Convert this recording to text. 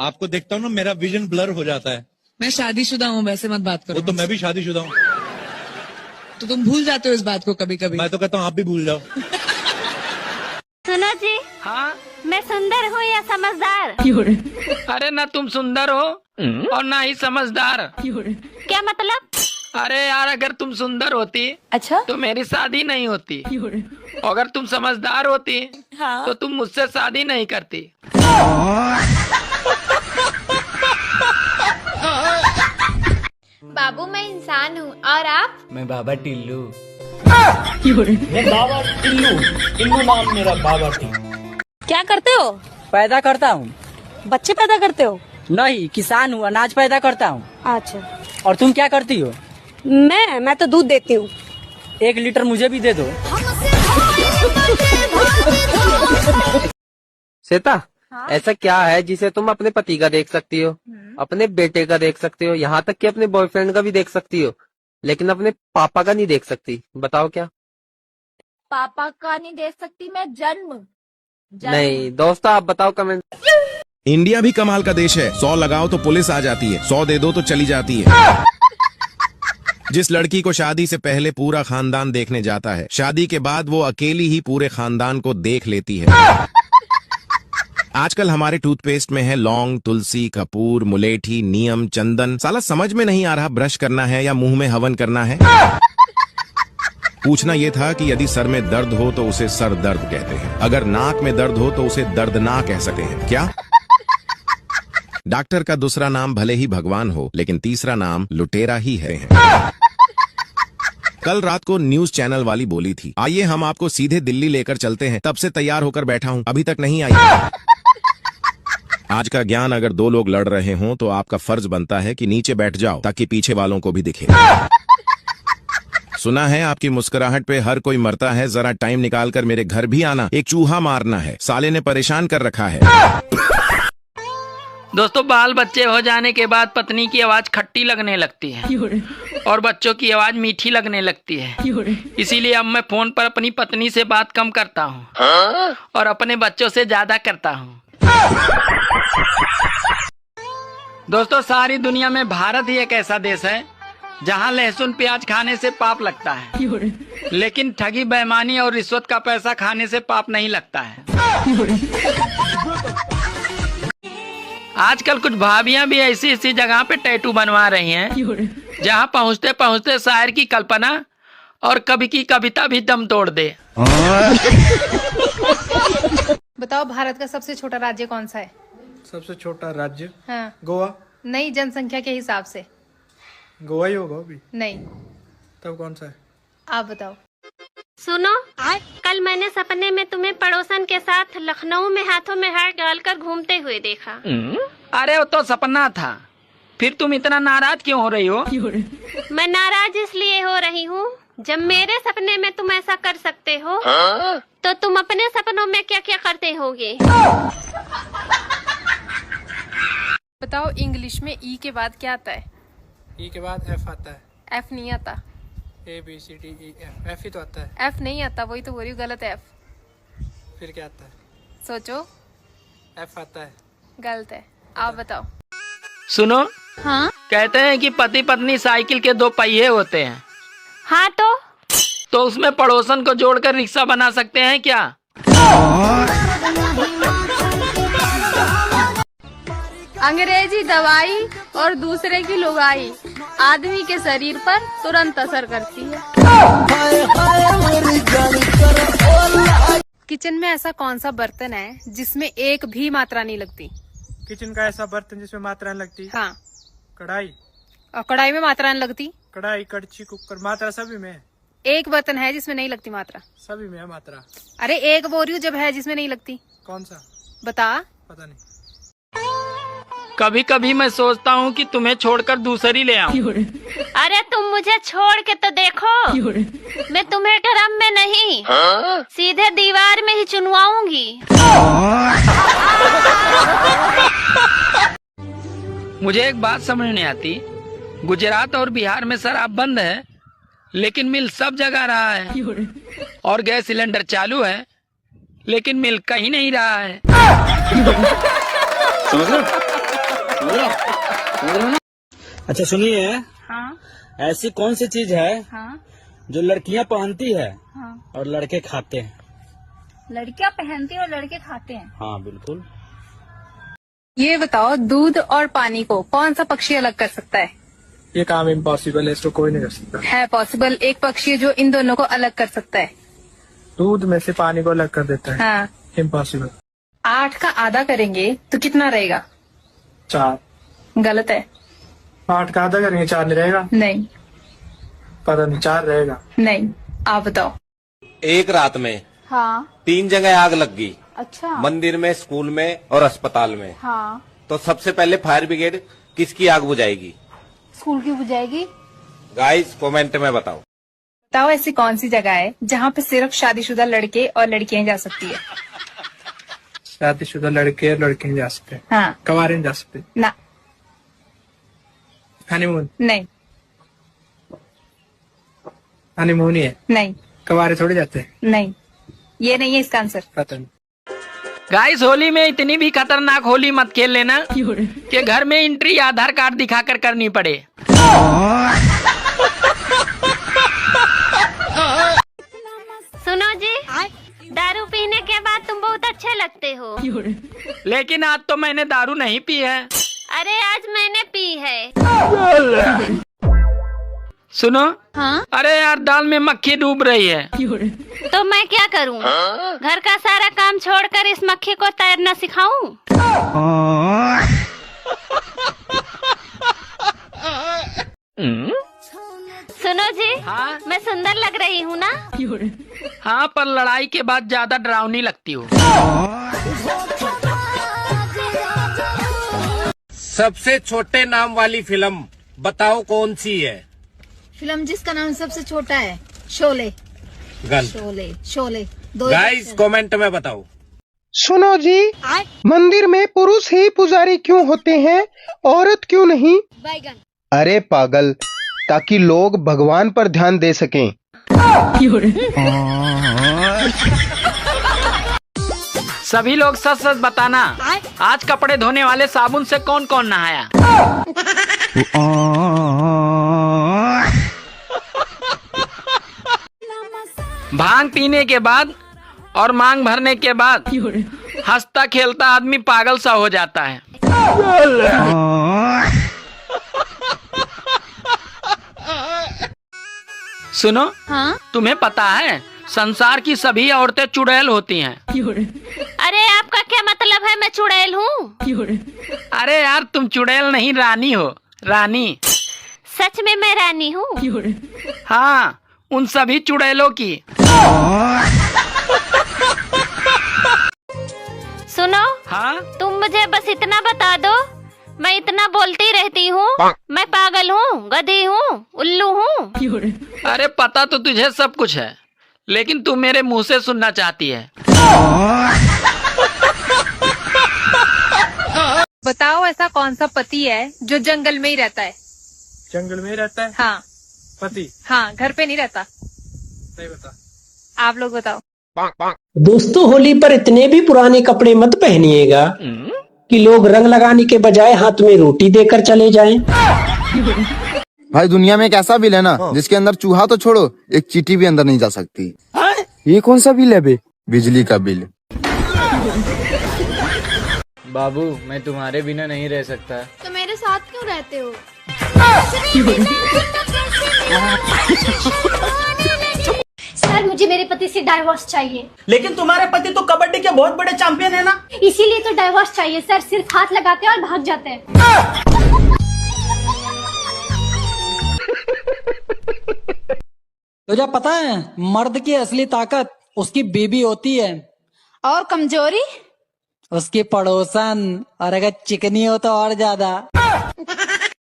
आपको देखता हूँ ना मेरा विजन ब्लर हो जाता है। मैं शादीशुदा हूँ, वैसे मत बात करो। वो तो मैं भी शादीशुदा हूँ। तो तुम भूल जाते हो इस बात को कभी कभी। मैं तो कहता हूँ आप भी भूल जाओ। सुनो जी। हाँ। मैं सुंदर हूँ या समझदार? अरे ना तुम सुंदर हो और ना ही समझदार। क्या मतलब? अरे यार, अगर तुम सुंदर होती अच्छा तो मेरी शादी नहीं होती। अगर तुम समझदार होती हाँ। तो तुम मुझसे शादी नहीं करती। बाबू मैं इंसान हूँ और आप? मैं बाबा टिल्लू। मैं बाबा टिल्लू, टिल्लू नाम मेरा बाबा टिल्लू। क्या करते हो? पैदा करता हूँ। बच्चे पैदा करते हो? नहीं, किसान हूँ, अनाज पैदा करता हूँ। अच्छा। और तुम क्या करती हो? मैं तो दूध देती हूँ। 1 लीटर मुझे भी दे दो। श्वेता, हाँ? ऐसा क्या है जिसे तुम अपने पति का देख सकती हो, अपने बेटे का देख सकती हो, यहाँ तक कि अपने बॉयफ्रेंड का भी देख सकती हो, लेकिन अपने पापा का नहीं देख सकती? बताओ क्या? पापा का नहीं देख सकती मैं? जन्म नहीं दोस्तों, आप बताओ कमेंट। इंडिया भी कमाल का देश है। 100 लगाओ तो पुलिस आ जाती है, 100 दे दो तो चली जाती है। जिस लड़की को शादी से पहले पूरा खानदान देखने जाता है, शादी के बाद वो अकेली ही पूरे खानदान को देख लेती है। आजकल हमारे टूथपेस्ट में है लौंग, तुलसी, कपूर, मुलेठी, नीम, चंदन। साला समझ में नहीं आ रहा ब्रश करना है या मुंह में हवन करना है। पूछना ये था कि यदि सर में दर्द हो तो उसे सर दर्द कहते हैं, अगर नाक में दर्द हो तो उसे दर्दनाक कह सकते हैं क्या? डॉक्टर का दूसरा नाम भले ही भगवान हो, लेकिन तीसरा नाम लुटेरा ही है। कल रात को न्यूज चैनल वाली बोली थी, आइए हम आपको सीधे दिल्ली लेकर चलते हैं। तब से तैयार होकर बैठा हूँ, अभी तक नहीं आई। आज का ज्ञान, अगर 2 लोग लड़ रहे हों तो आपका फर्ज बनता है कि नीचे बैठ जाओ ताकि पीछे वालों को भी दिखे। सुना है आपकी मुस्कुराहट पे हर कोई मरता है, जरा टाइम निकालकर मेरे घर भी आना, एक चूहा मारना है, साले ने परेशान कर रखा है। दोस्तों, बाल बच्चे हो जाने के बाद पत्नी की आवाज खट्टी लगने लगती है और बच्चों की आवाज मीठी लगने लगती है। इसीलिए अब मैं फोन पर अपनी पत्नी से बात कम करता हूँ और अपने बच्चों से ज्यादा करता हूँ। दोस्तों, सारी दुनिया में भारत ही एक ऐसा देश है जहाँ लहसुन प्याज खाने से पाप लगता है, लेकिन ठगी, बेईमानी और रिश्वत का पैसा खाने से पाप नहीं लगता है। आजकल कुछ भाभियां भी ऐसी ऐसी जगह पे टैटू बनवा रही हैं जहां पहुंचते पहुंचते शायर की कल्पना और कवि की कविता भी दम तोड़ दे। बताओ भारत का सबसे छोटा राज्य कौन सा है? सबसे छोटा राज्य? हाँ। गोवा। नहीं, जनसंख्या के हिसाब से। गोवा ही होगा अभी। नहीं। तब कौन सा है? आप बताओ। सुनो, कल मैंने सपने में तुम्हें पड़ोसन के साथ लखनऊ में हाथों में हाथ डालकर घूमते हुए देखा। अरे वो तो सपना था, फिर तुम इतना नाराज क्यों हो रही हो? मैं नाराज इसलिए हो रही हूँ, जब मेरे सपने में तुम ऐसा कर सकते हो तो तुम अपने सपनों में क्या क्या करते होगे? बताओ इंग्लिश में ई के बाद क्या आता है? ई के बाद एफ आता है। एफ नहीं आता। A B C D E F, F ही तो आता है। एफ नहीं आता, वही तो बोल रही हूँ, गलत है। एफ। फिर क्या आता है? सोचो। एफ आता है। गलत है, आप बताओ। सुनो। हाँ? कहते हैं कि पति पत्नी साइकिल के 2 पहिए होते हैं। हाँ तो उसमें पड़ोसन को जोड़कर रिक्शा बना सकते हैं क्या? अंग्रेजी दवाई और दूसरे की लुगाई आदमी के शरीर पर तुरंत असर करती है। किचन में ऐसा कौन सा बर्तन है जिसमें एक भी मात्रा नहीं लगती? किचन का ऐसा बर्तन जिसमें मात्रा लगती? हाँ। कढ़ाई। और कढ़ाई में मात्रा नहीं लगती? कढ़ाई, कड़छी, कुकर, मात्रा सभी में है। एक बर्तन है जिसमें नहीं लगती मात्रा? सभी में है मात्रा। अरे एक बोल रही हूँ जब है जिसमें नहीं लगती। कौन सा? बता। पता नहीं। कभी कभी मैं सोचता हूँ कि तुम्हें छोड़कर दूसरी ले आऊं। अरे तुम मुझे छोड़ के तो देखो, मैं तुम्हें ड्रम में नहीं सीधे दीवार में ही चुनवाऊंगी। मुझे एक बात समझ नहीं आती, गुजरात और बिहार में शराब बंद है लेकिन मिल सब जगह रहा है, और गैस सिलेंडर चालू है लेकिन मिल कहीं नहीं रहा है। समझ लो? अच्छा सुनिए, हाँ ऐसी कौन सी चीज है हाँ जो लड़कियां पहनती है हाँ। और लड़के खाते हैं? लड़कियां पहनती हैं और लड़के खाते हैं। हाँ बिल्कुल। ये बताओ, दूध और पानी को कौन सा पक्षी अलग कर सकता है? ये काम इम्पॉसिबल है, इसको कोई नहीं कर सकता। है पॉसिबल, एक पक्षी है जो इन दोनों को अलग कर सकता है। दूध में से पानी को अलग कर देता है। हाँ। इम्पॉसिबल। 8 का आधा करेंगे तो कितना रहेगा? 4। गलत है। 8 का आधा करेंगे 4 नहीं रहेगा? नहीं। पता नहीं, 4 रहेगा। नहीं, आप बताओ। एक रात में हाँ। 3 जगह आग लग गई। अच्छा। मंदिर में, स्कूल में और अस्पताल में। हाँ। तो सबसे पहले फायर ब्रिगेड किसकी आग बुझाएगी? स्कूल की बुझाएगी। गाइस कमेंट में बताओ। बताओ ऐसी कौन सी जगह है जहाँ पे सिर्फ शादीशुदा लड़के और लड़कियां जा सकती है? शादीशुदा लड़के और लड़कियां जा सकते हैं। हाँ। कवारे नहीं जा सकते। ना। हनीमून? नहीं। हनीमून ही है। नहीं। कवारे थोड़े जाते हैं। नहीं, ये नहीं है इसका आंसर। पता नहीं। गाइस होली में इतनी भी खतरनाक होली मत खेल लेना कि घर में एंट्री आधार कार्ड दिखाकर करनी पड़े। सुनो जी, दारू पीने के बाद तुम बहुत अच्छे लगते हो। लेकिन आज तो मैंने दारू नहीं पी है। अरे आज मैंने पी है। सुनो। हाँ? अरे यार दाल में मक्खी डूब रही है। तो मैं क्या करूं? घर का सारा काम छोड़कर इस मक्खी को तैरना सिखाऊं? सुनो जी, हाँ? मैं सुंदर लग रही हूँ ना? हाँ, पर लड़ाई के बाद ज्यादा डरावनी लगती हो। सबसे छोटे नाम वाली फिल्म बताओ कौन सी है? फिल्म जिसका नाम सबसे छोटा है, शोले। गलत। शोले शोले। गाइस कमेंट में बताओ। सुनो जी, मंदिर में पुरुष ही पुजारी क्यों होते हैं, औरत क्यों नहीं? बैगन। अरे पागल, ताकि लोग भगवान पर ध्यान दे सकें। सभी लोग सच सच बताना, आज कपड़े धोने वाले साबुन से कौन कौन नहाया? भांग पीने के बाद और मांग भरने के बाद हंसता खेलता आदमी पागल सा हो जाता है। सुनो। हाँ? तुम्हें पता है संसार की सभी औरतें चुड़ैल होती हैं। अरे आपका क्या मतलब है मैं चुड़ैल हूँ? अरे यार तुम चुड़ैल नहीं रानी हो, रानी। सच में मैं रानी हूँ? हाँ, उन सभी चुड़ैलों की। सुनो। हाँ? तुम मुझे बस इतना बता दो, मैं इतना बोलती रहती हूँ, मैं पागल हूँ, गधी हूँ, उल्लू हूँ? अरे पता तो तुझे सब कुछ है, लेकिन तू मेरे मुंह से सुनना चाहती है। बताओ ऐसा कौन सा पति है जो जंगल में ही रहता है? जंगल में रहता है? हाँ। पति? हाँ, घर पे नहीं रहता। नहीं बता। आप लोग बताओ। दोस्तों होली पर इतने भी पुराने कपड़े मत पहनिएगा कि लोग रंग लगाने के बजाय हाथ में रोटी देकर चले जाएं। भाई दुनिया में एक ऐसा बिल है ना जिसके अंदर चूहा तो छोड़ो एक चींटी भी अंदर नहीं जा सकती। ये कौन सा बिल है बे? बिजली का बिल। बाबू मैं तुम्हारे बिना नहीं रह सकता। तो मेरे साथ क्यों रहते हो? सर मुझे मेरे पति से डाइवोर्स चाहिए। लेकिन तुम्हारे पति तो कबड्डी के बहुत बड़े चैंपियन है ना। इसीलिए तो डाइवोर्स चाहिए सर, सिर्फ हाथ लगाते हैं और भाग जाते हैं। तुझे पता है मर्द की असली ताकत उसकी बीबी होती है, और कमजोरी उसकी पड़ोसन, और अगर चिकनी हो तो और ज्यादा।